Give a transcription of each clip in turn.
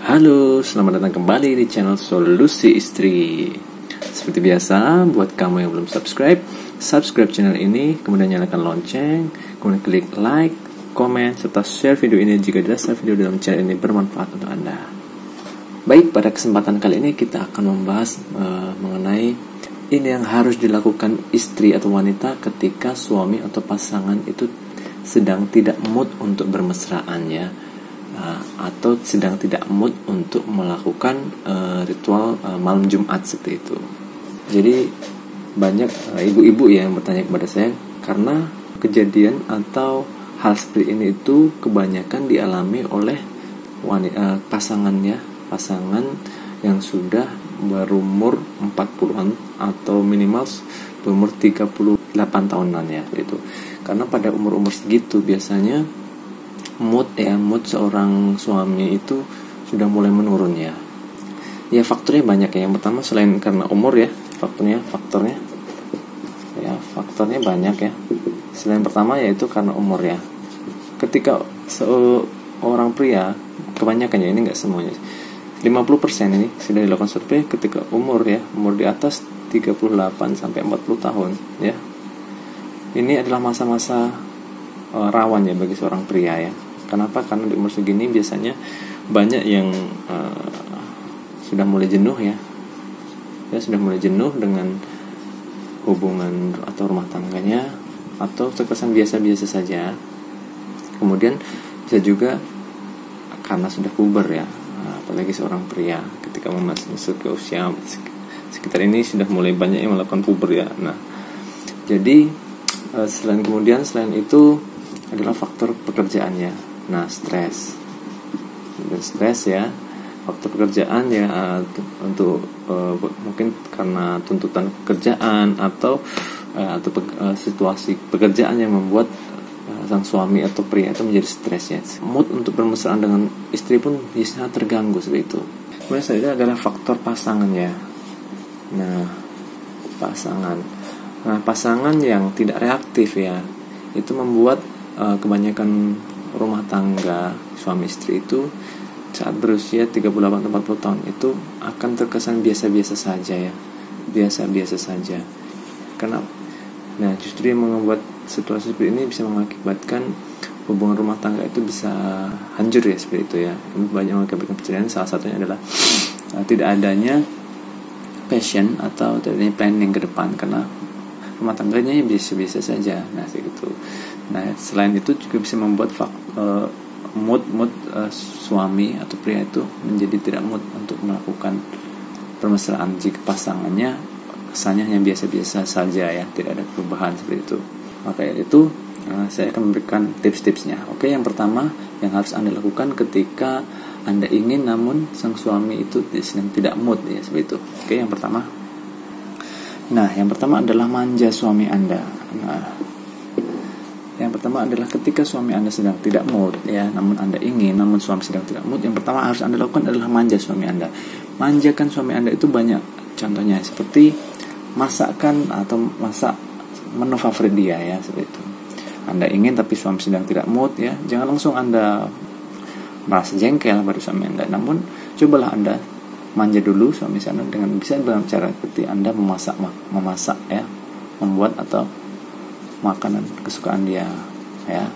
Halo, selamat datang kembali di channel Solusi Istri. Seperti biasa, buat kamu yang belum subscribe channel ini, kemudian nyalakan lonceng, kemudian klik like, komen, serta share video ini jika dirasa video dalam channel ini bermanfaat untuk Anda. Baik, pada kesempatan kali ini kita akan membahas mengenai ini yang harus dilakukan istri atau wanita ketika suami atau pasangan itu sedang tidak mood untuk bermesraan ya. Atau sedang tidak mood untuk melakukan ritual malam Jumat seperti itu. Jadi banyak ibu-ibu yang bertanya kepada saya karena kejadian atau hal seperti ini itu kebanyakan dialami oleh pasangan yang sudah berumur 40-an atau minimal berumur 38 tahunan ya itu. Karena pada umur-umur segitu biasanya mood seorang suami itu sudah mulai menurun ya. Ya faktornya banyak ya. Yang pertama selain karena umur ya, faktornya banyak ya. Selain pertama yaitu karena umur ya. Ketika seorang pria, kebanyakan ya, ini enggak semuanya, 50% ini sudah dilakukan survei ketika umur di atas 38 sampai 40 tahun ya. Ini adalah masa-masa rawan ya bagi seorang pria ya. Kenapa? Karena di umur segini biasanya banyak yang sudah mulai jenuh ya, sudah mulai jenuh dengan hubungan atau rumah tangganya, atau terkesan biasa-biasa saja. Kemudian bisa juga karena sudah puber ya, apalagi seorang pria ketika masuk ke usia sekitar ini sudah mulai banyak yang melakukan puber ya. Nah, jadi selain itu adalah faktor pekerjaannya. Nah, stres ya, faktor pekerjaan ya, untuk mungkin karena tuntutan pekerjaan atau situasi pekerjaan yang membuat sang suami atau pria itu menjadi stres ya. Mood untuk bermesraan dengan istri pun biasanya terganggu seperti itu. Kemudian selanjutnya adalah faktor pasangan ya. Nah, pasangan yang tidak reaktif ya, itu membuat kebanyakan rumah tangga suami istri itu saat berusia 38-40 tahun itu akan terkesan biasa-biasa saja ya. Biasa-biasa saja. Kenapa? Nah, justru yang membuat situasi seperti ini bisa mengakibatkan hubungan rumah tangga itu bisa hancur ya, seperti itu ya. Banyak mengakibatkan perceraian, salah satunya adalah tidak adanya passion atau tidak adanya planning ke depan karena rumah tangganya biasa-biasa saja. Nah, seperti itu. Nah, selain itu juga bisa membuat mood suami atau pria itu menjadi tidak mood untuk melakukan permesraan jika pasangannya kesannya hanya biasa-biasa saja ya, tidak ada perubahan seperti itu. Maka itu saya akan memberikan tips-tipsnya. Oke, yang pertama yang harus Anda lakukan ketika Anda ingin namun sang suami itu sedang tidak mood ya, seperti itu. Oke, yang pertama adalah manja suami Anda. Nah, yang pertama adalah ketika suami Anda sedang tidak mood ya, namun Anda ingin, namun suami sedang tidak mood, yang pertama harus Anda lakukan adalah manja suami Anda. Manjakan suami Anda itu banyak contohnya, seperti masakan atau masak menu favorit dia ya, seperti itu. Anda ingin tapi suami sedang tidak mood ya, jangan langsung Anda merasa jengkel pada suami Anda, namun cobalah Anda manja dulu suami Anda dengan bisa dalam cara seperti Anda memasak ya, membuat atau makanan kesukaan dia ya,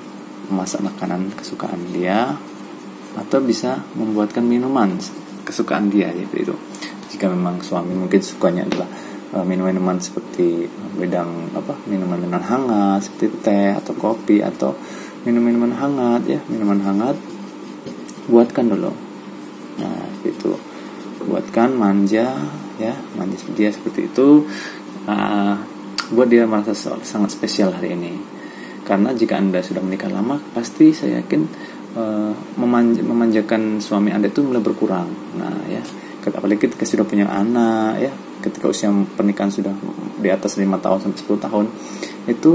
memasak makanan kesukaan dia, atau bisa membuatkan minuman kesukaan dia ya, itu jika memang suami mungkin sukanya adalah minuman seperti minuman hangat seperti teh atau kopi atau minuman hangat ya, minuman hangat buatkan dulu. Nah, itu buatkan, manja dia seperti itu, buat dia merasa sangat spesial hari ini. Karena jika Anda sudah menikah lama, pasti saya yakin memanjakan suami Anda itu mulai berkurang. Nah ya, apalagi ketika sudah punya anak ya, ketika usia pernikahan sudah di atas 5 tahun sampai 10 tahun, itu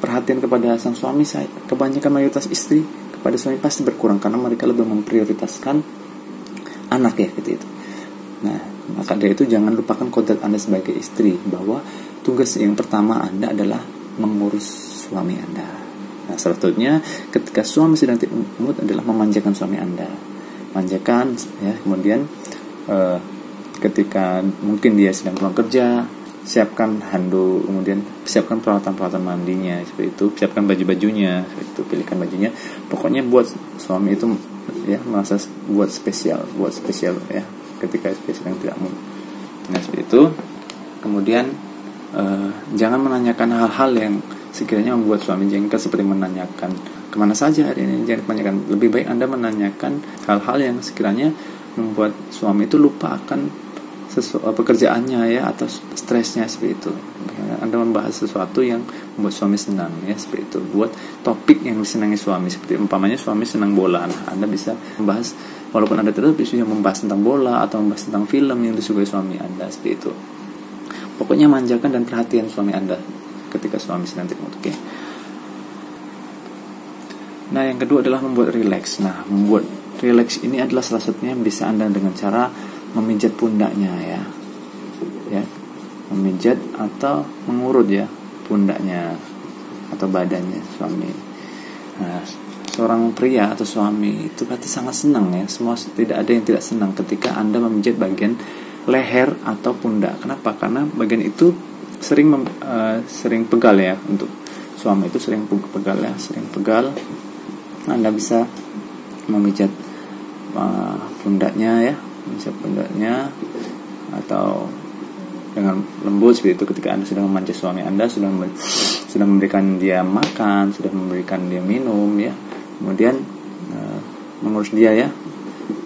perhatian kepada sang suami, kebanyakan mayoritas istri kepada suami pasti berkurang karena mereka lebih memprioritaskan anak ya, gitu itu. Nah, maka dari itu jangan lupakan kodrat Anda sebagai istri, bahwa tugas yang pertama Anda adalah mengurus suami Anda. Nah, selanjutnya ketika suami sedang tidak mood adalah memanjakan suami Anda. manjakan ya. Kemudian ketika mungkin dia sedang pulang kerja, siapkan handuk, kemudian siapkan peralatan mandinya seperti itu, siapkan baju-bajunya seperti itu, pilihkan bajunya. Pokoknya buat suami itu ya merasa buat spesial ya ketika istri sedang tidak mood. Nah seperti itu. Kemudian jangan menanyakan hal-hal yang sekiranya membuat suami jengkel, seperti menanyakan kemana saja hari ini. Jangan menanyakan, lebih baik Anda menanyakan hal-hal yang sekiranya membuat suami itu lupa akan pekerjaannya ya, atau stresnya seperti itu. Anda membahas sesuatu yang membuat suami senang ya, seperti itu. Buat topik yang disenangi suami, seperti umpamanya suami senang bola, nah, Anda bisa membahas, walaupun Anda tidak bisa membahas tentang bola atau membahas tentang film yang disukai suami Anda, seperti itu. Pokoknya manjakan dan perhatian suami Anda ketika suami sedang tidak mood. Oke. Nah yang kedua adalah membuat rileks. Nah membuat rileks ini adalah salah satunya bisa Anda dengan cara memijat pundaknya ya, memijat atau mengurut ya pundaknya atau badannya suami. Nah, seorang pria atau suami itu pasti sangat senang ya. Semua tidak ada yang tidak senang ketika Anda memijat bagian leher atau pundak. Kenapa? Karena bagian itu sering pegal ya. Untuk suami itu sering pegal ya, sering pegal. Anda bisa memijat pundaknya ya, memijat pundaknya atau dengan lembut seperti itu ketika Anda sudah memanja suami Anda, sudah memberikan dia makan, sudah memberikan dia minum ya. Kemudian mengurus dia ya,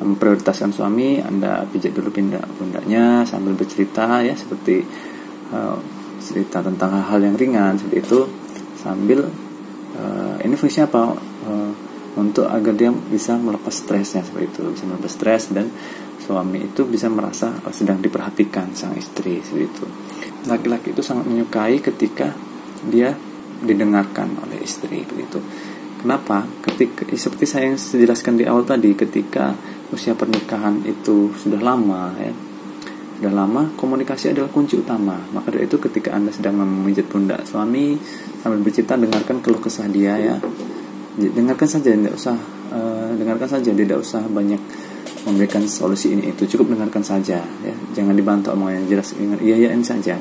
memprioritaskan suami. Anda pijat dulu pundaknya sambil bercerita ya, seperti cerita tentang hal-hal yang ringan seperti itu, sambil ini fungsinya apa? Untuk agar dia bisa melepas stresnya seperti itu, bisa melepas stres, dan suami itu bisa merasa sedang diperhatikan sang istri seperti itu. Laki-laki itu sangat menyukai ketika dia didengarkan oleh istri seperti itu. Kenapa? Ketika seperti saya yang jelaskan di awal tadi, ketika usia pernikahan itu sudah lama ya, sudah lama, komunikasi adalah kunci utama. Maka dari itu ketika Anda sedang memijat pundak suami sambil bercerita, dengarkan keluh kesah dia ya. Dengarkan saja, tidak usah banyak memberikan solusi ini itu, cukup dengarkan saja ya. Jangan dibantah omongan yang jelas, iyain saja.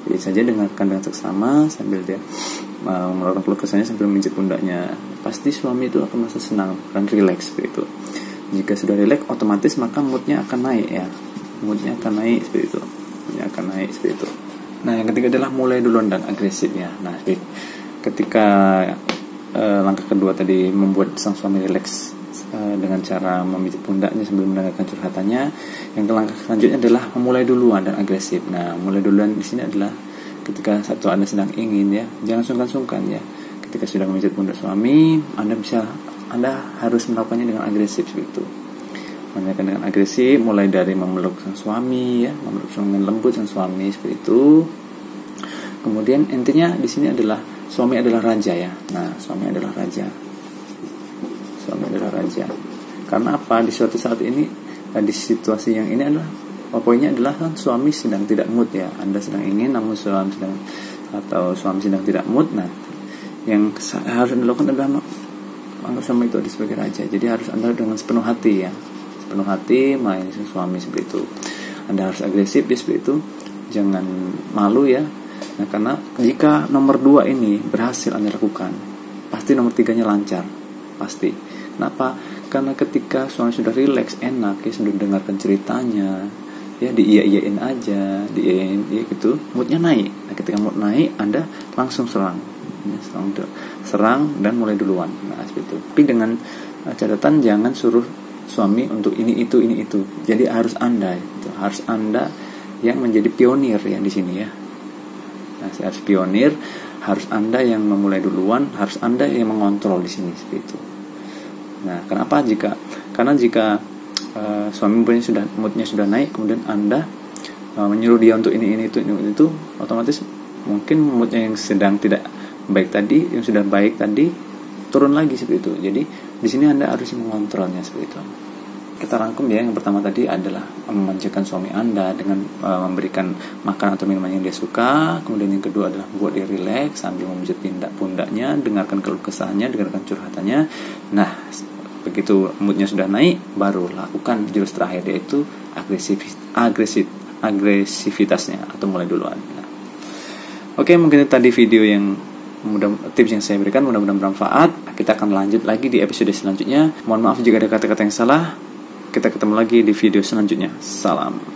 Jadi saja dengarkan dengan seksama sambil dia melakukan keluh kesahnya sambil memijat pundaknya. Pasti suami itu akan merasa senang dan rileks seperti itu. Jika sudah rileks, otomatis maka moodnya akan naik ya. Moodnya akan naik seperti itu. Nah yang ketiga adalah mulai duluan dan agresif ya. Nah ketika langkah kedua tadi membuat sang suami rileks dengan cara memijat pundaknya sambil mendengarkan curhatannya, yang langkah selanjutnya adalah memulai duluan dan agresif. Nah mulai duluan di sini adalah ketika satu Anda sedang ingin ya, jangan sungkan-sungkan ya. Ketika sudah memijat pundak suami, Anda harus melakukannya dengan agresif seperti itu. Menanyakan dengan agresif, mulai dari memeluk sang suami ya, memeluk dengan lembut sang suami seperti itu. Kemudian intinya di sini adalah suami adalah raja ya. Nah suami adalah raja. Karena apa? Di suatu saat ini, di situasi yang ini adalah poinnya adalah suami sedang tidak mood ya. Anda sedang ingin namun suami sedang tidak mood. Nah yang harus Anda lakukan adalah anggap suami itu sebagai raja. Jadi harus Anda dengan sepenuh hati ya, sepenuh hati melayani suami seperti itu. Anda harus agresif ya seperti itu, jangan malu ya. Nah karena jika nomor 2 ini berhasil Anda lakukan, pasti nomor 3-nya lancar, pasti. Kenapa? Karena ketika suami sudah rileks, enak ya, sudah dengarkan ceritanya ya, diiyain aja, ya gitu, moodnya naik. Nah ketika mood naik, Anda langsung serang dan mulai duluan. Nah seperti itu. Tapi dengan catatan jangan suruh suami untuk ini itu. Jadi harus Anda yang menjadi pionir ya di sini ya. Nah, harus pionir, harus Anda yang memulai duluan, harus Anda yang mengontrol di sini seperti itu. Nah, kenapa? Karena jika suami moodnya sudah naik, kemudian Anda menyuruh dia untuk ini itu, otomatis mungkin moodnya yang sedang tidak baik tadi, yang sudah baik tadi turun lagi seperti itu. Jadi di sini Anda harus mengontrolnya seperti itu. Kita rangkum ya, yang pertama tadi adalah memanjakan suami Anda dengan memberikan makan atau minuman yang dia suka. Kemudian yang kedua adalah buat dia rileks sambil memijat pundaknya, dengarkan keluh kesahnya, dengarkan curhatannya. Nah Begitu moodnya sudah naik, baru lakukan jurus terakhir, yaitu agresivitasnya, atau mulai duluan. Nah, oke, mungkin itu tadi video yang tips yang saya berikan, mudah-mudahan bermanfaat. Kita akan lanjut lagi di episode selanjutnya. Mohon maaf jika ada kata-kata yang salah. Kita ketemu lagi di video selanjutnya. Salam.